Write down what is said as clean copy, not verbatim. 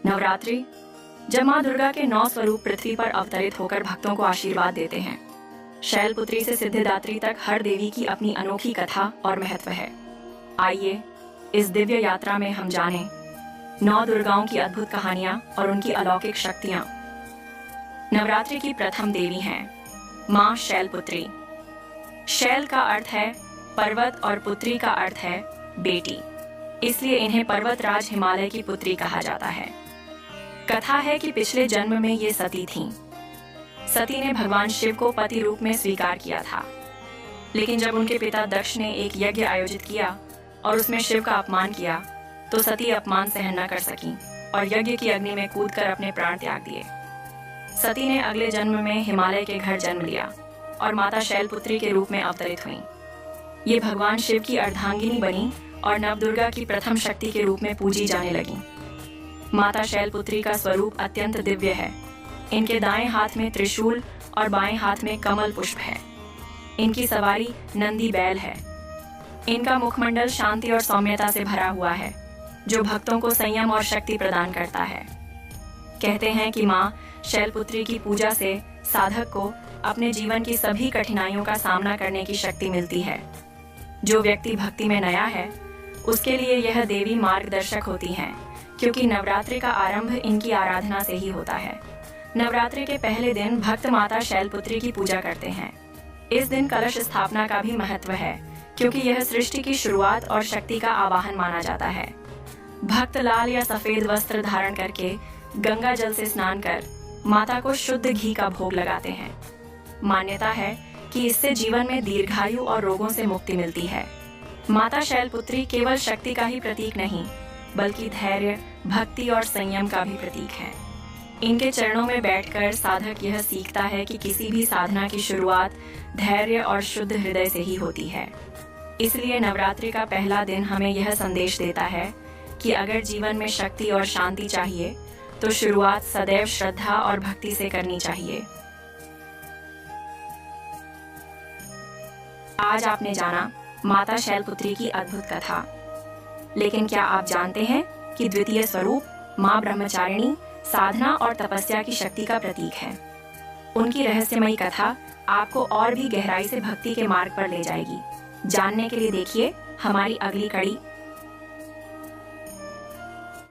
नवरात्रि, जब माँ दुर्गा के 9 स्वरूप पृथ्वी पर अवतरित होकर भक्तों को आशीर्वाद देते हैं। शैलपुत्री से सिद्धिदात्री तक हर देवी की अपनी अनोखी कथा और महत्व है। आइए इस दिव्य यात्रा में हम जानें 9 दुर्गाओं की अद्भुत कहानियां और उनकी अलौकिक शक्तियां। नवरात्रि की प्रथम देवी हैं माँ शैलपुत्री। शैल का अर्थ है पर्वत और पुत्री का अर्थ है बेटी, इसलिए इन्हें पर्वतराज हिमालय की पुत्री कहा जाता है। कथा है कि पिछले जन्म में ये सती थीं। सती ने भगवान शिव को पति रूप में स्वीकार किया था, लेकिन जब उनके पिता दक्ष ने एक यज्ञ आयोजित किया और उसमें शिव का अपमान किया, तो सती अपमान सहन न कर सकी और यज्ञ की अग्नि में कूदकर अपने प्राण त्याग दिए। सती ने अगले जन्म में हिमालय के घर जन्म लिया और माता शैलपुत्री के रूप में अवतरित हुई। ये भगवान शिव की अर्धांगिनी बनी और नवदुर्गा की प्रथम शक्ति के रूप में पूजी जाने लगी। माता शैलपुत्री का स्वरूप अत्यंत दिव्य है। इनके दाएं हाथ में त्रिशूल और बाएं हाथ में कमल पुष्प है। इनकी सवारी नंदी बैल है। इनका मुखमंडल शांति और सौम्यता से भरा हुआ है, जो भक्तों को संयम और शक्ति प्रदान करता है। कहते हैं कि माँ शैलपुत्री की पूजा से साधक को अपने जीवन की सभी कठिनाइयों का सामना करने की शक्ति मिलती है। जो व्यक्ति भक्ति में नया है, उसके लिए यह देवी मार्गदर्शक होती हैं, क्योंकि नवरात्रि का आरंभ इनकी आराधना से ही होता है। नवरात्रि के पहले दिन भक्त माता शैलपुत्री की पूजा करते हैं। इस दिन कलश स्थापना का भी महत्व है, क्योंकि यह सृष्टि की शुरुआत और शक्ति का आवाहन माना जाता है। भक्त लाल या सफेद वस्त्र धारण करके गंगा जल से स्नान कर माता को शुद्ध घी का भोग लगाते हैं। मान्यता है कि इससे जीवन में दीर्घायु और रोगों से मुक्ति मिलती है। माता शैलपुत्री केवल शक्ति का ही प्रतीक नहीं, बल्कि धैर्य, भक्ति और संयम का भी प्रतीक है। इनके चरणों में बैठकर साधक यह सीखता है कि किसी भी साधना की शुरुआत धैर्य और शुद्ध हृदय से ही होती है। इसलिए नवरात्रि का पहला दिन हमें यह संदेश देता है कि अगर जीवन में शक्ति और शांति चाहिए, तो शुरुआत सदैव श्रद्धा और भक्ति से करनी चाहिए। आज आपने जाना माता शैलपुत्री की अद्भुत कथा, लेकिन क्या आप जानते हैं कि द्वितीय स्वरूप माँ ब्रह्मचारिणी साधना और तपस्या की शक्ति का प्रतीक है। उनकी रहस्यमयी कथा आपको और भी गहराई से भक्ति के मार्ग पर ले जाएगी। जानने के लिए देखिए हमारी अगली कड़ी